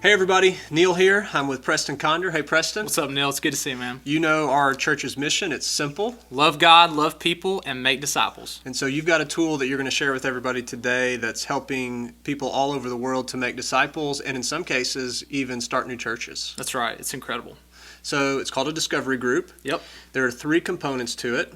Hey everybody, Neil here. I'm with Preston Conder. Hey Preston. What's up, Neil? It's good to see you, man. You know our church's mission. It's simple. Love God, love people, and make disciples. And so you've got a tool that you're going to share with everybody today that's helping people all over the world to make disciples and in some cases even start new churches. That's right. It's incredible. So it's called a discovery group. Yep. There are 3 components to it.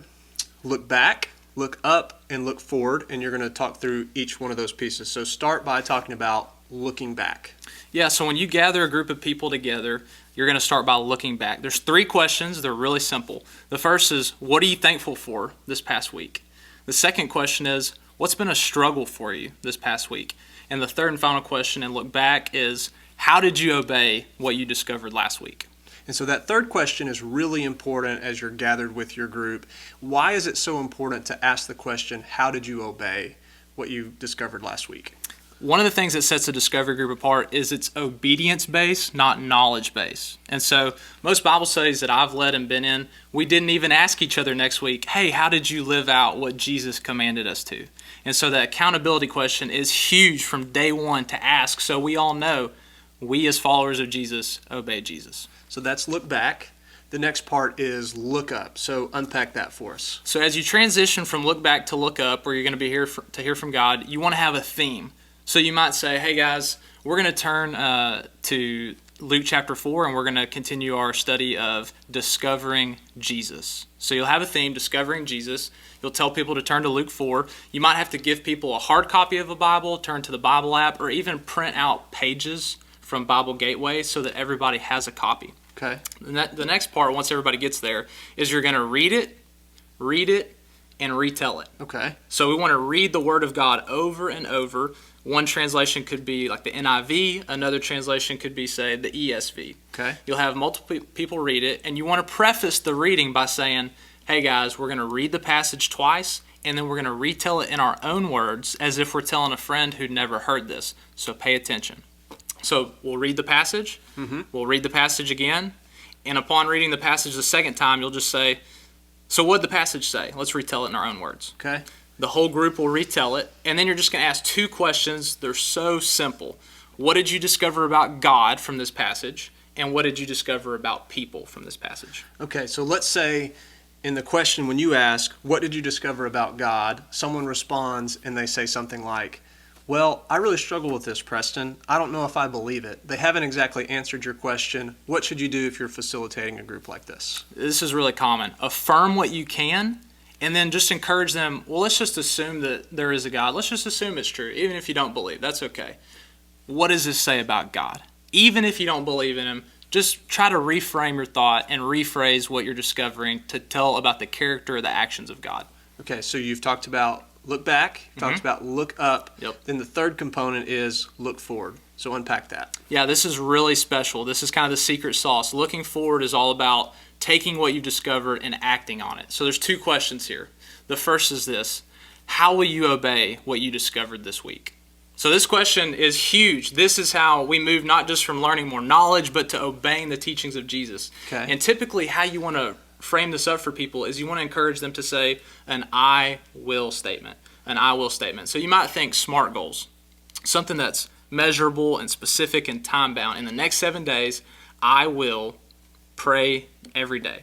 Look back, look up, and look forward. And you're going to talk through each one of those pieces. So start by talking about looking back. Yeah, so when you gather a group of people together, you're going to start by looking back. There's 3 questions. They're really simple. The first is, what are you thankful for this past week? The second question is, what's been a struggle for you this past week? And the third and final question, and look back, is, how did you obey what you discovered last week? And so that third question is really important as you're gathered with your group. Why is it so important to ask the question, how did you obey what you discovered last week? One of the things that sets a discovery group apart is it's obedience-based, not knowledge-based. And so most Bible studies that I've led and been in, we didn't even ask each other next week, hey, how did you live out what Jesus commanded us to? And so that accountability question is huge from day one to ask, so we all know we as followers of Jesus obey Jesus. So that's look back. The next part is look up. So unpack that for us. So as you transition from look back to look up, where you're going to be here to hear from God, you want to have a theme. So you might say, hey guys, we're going to turn to Luke chapter 4 and we're going to continue our study of discovering Jesus. So you'll have a theme, discovering Jesus. You'll tell people to turn to Luke 4. You might have to give people a hard copy of a Bible, turn to the Bible app, or even print out pages from Bible Gateway so that everybody has a copy. Okay. And the next part, once everybody gets there, is you're going to read it, and retell it. Okay. So we want to read the Word of God over and over. One translation could be like the NIV. Another translation could be, say, the ESV. Okay. You'll have multiple people read it, and you want to preface the reading by saying, hey guys, we're going to read the passage twice, and then we're going to retell it in our own words as if we're telling a friend who'd never heard this. So pay attention. So we'll read the passage. We'll read the passage again. And upon reading the passage the second time, you'll just say, so what did the passage say? Let's retell it in our own words. Okay. The whole group will retell it, and then you're just going to ask 2 questions. They're so simple. What did you discover about God from this passage? And what did you discover about people from this passage? Okay, so let's say in the question when you ask, what did you discover about God? Someone responds and they say something like, well, I really struggle with this, Preston. I don't know if I believe it. They haven't exactly answered your question. What should you do if you're facilitating a group like this? This is really common. Affirm what you can, and then just encourage them, well, let's just assume that there is a God. Let's just assume it's true, even if you don't believe. That's okay. What does this say about God? Even if you don't believe in Him, just try to reframe your thought and rephrase what you're discovering to tell about the character or the actions of God. Okay, so you've talked about look back, talked about look up. Yep. Then the third component is look forward. So unpack that. Yeah, this is really special. This is kind of the secret sauce. Looking forward is all about taking what you've discovered and acting on it. So there's 2 questions here. The first is this: how will you obey what you discovered this week? So this question is huge. This is how we move not just from learning more knowledge, but to obeying the teachings of Jesus. Okay. And typically how you want to frame this up for people is you want to encourage them to say an I will statement. An I will statement. So you might think SMART goals, something that's measurable and specific and time bound. In the next 7 days, I will pray every day.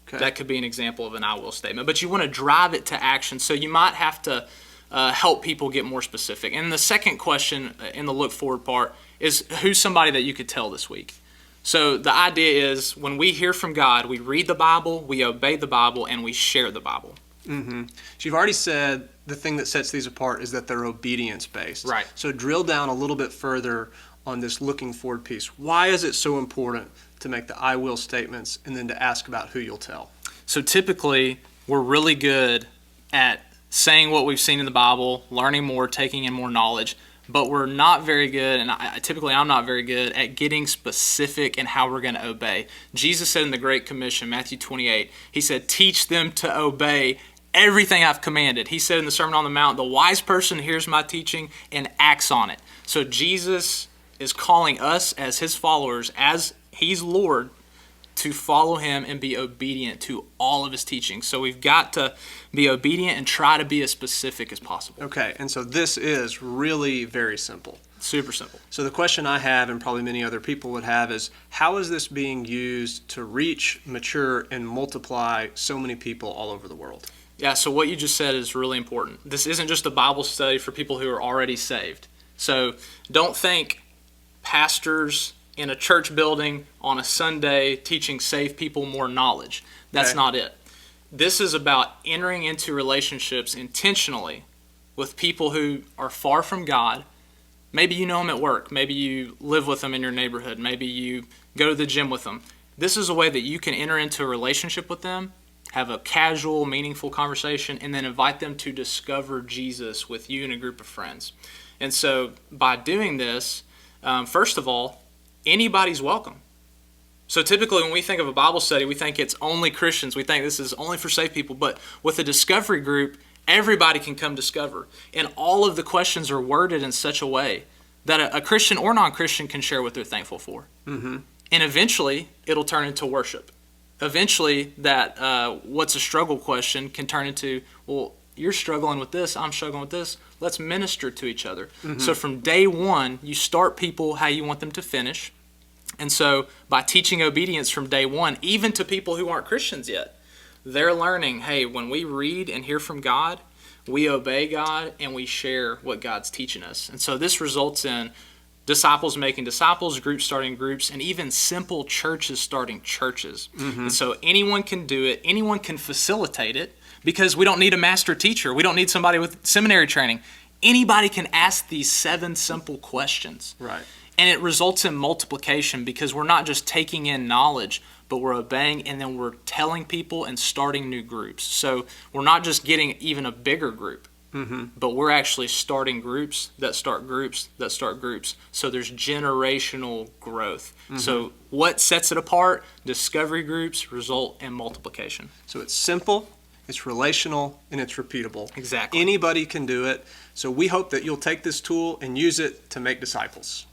Okay. That could be an example of an I will statement. But you want to drive it to action, so you might have to help people get more specific. And the second question in the look forward part is, who's somebody that you could tell this week? So the idea is, when we hear from God, we read the Bible, we obey the Bible, and we share the Bible. So you've already said the thing that sets these apart is that they're obedience-based. Right. So drill down a little bit further on this looking forward piece. Why is it so important to make the I will statements and then to ask about who you'll tell? So typically, we're really good at saying what we've seen in the Bible, learning more, taking in more knowledge, but we're not very good, and I'm not very good at getting specific in how we're going to obey. Jesus said in the Great Commission, Matthew 28, He said, teach them to obey everything I've commanded. He said in the Sermon on the Mount, the wise person hears my teaching and acts on it. So Jesus is calling us as His followers, as He's Lord, to follow Him and be obedient to all of His teachings. So we've got to be obedient and try to be as specific as possible. Okay, and so this is really very simple. Super simple. So the question I have, and probably many other people would have, is how is this being used to reach, mature, and multiply so many people all over the world? Yeah, so what you just said is really important. This isn't just a Bible study for people who are already saved. So don't think pastors in a church building on a Sunday teaching saved people more knowledge. That's Okay. not it. This is about entering into relationships intentionally with people who are far from God. Maybe you know them at work. Maybe you live with them in your neighborhood. Maybe you go to the gym with them. This is a way that you can enter into a relationship with them, have a casual, meaningful conversation, and then invite them to discover Jesus with you and a group of friends. And so by doing this, first of all, anybody's welcome. So typically when we think of a Bible study, we think it's only Christians. We think this is only for saved people. But with a discovery group, everybody can come discover. And all of the questions are worded in such a way that a Christian or non-Christian can share what they're thankful for. Mm-hmm. And eventually, it'll turn into worship. Eventually, that what's a struggle question can turn into, well, you're struggling with this, I'm struggling with this. Let's minister to each other. Mm-hmm. So from day one, you start people how you want them to finish. And so by teaching obedience from day one, even to people who aren't Christians yet, they're learning, hey, when we read and hear from God, we obey God and we share what God's teaching us. And so this results in disciples making disciples, groups starting groups, and even simple churches starting churches. Mm-hmm. And so anyone can do it. Anyone can facilitate it because we don't need a master teacher. We don't need somebody with seminary training. Anybody can ask these 7 simple questions. Right. And it results in multiplication because we're not just taking in knowledge, but we're obeying and then we're telling people and starting new groups. So we're not just getting even a bigger group, mm-hmm. but we're actually starting groups that start groups that start groups. So there's generational growth. Mm-hmm. So what sets it apart? Discovery groups result in multiplication. So it's simple, it's relational, and it's repeatable. Exactly. Anybody can do it. So we hope that you'll take this tool and use it to make disciples.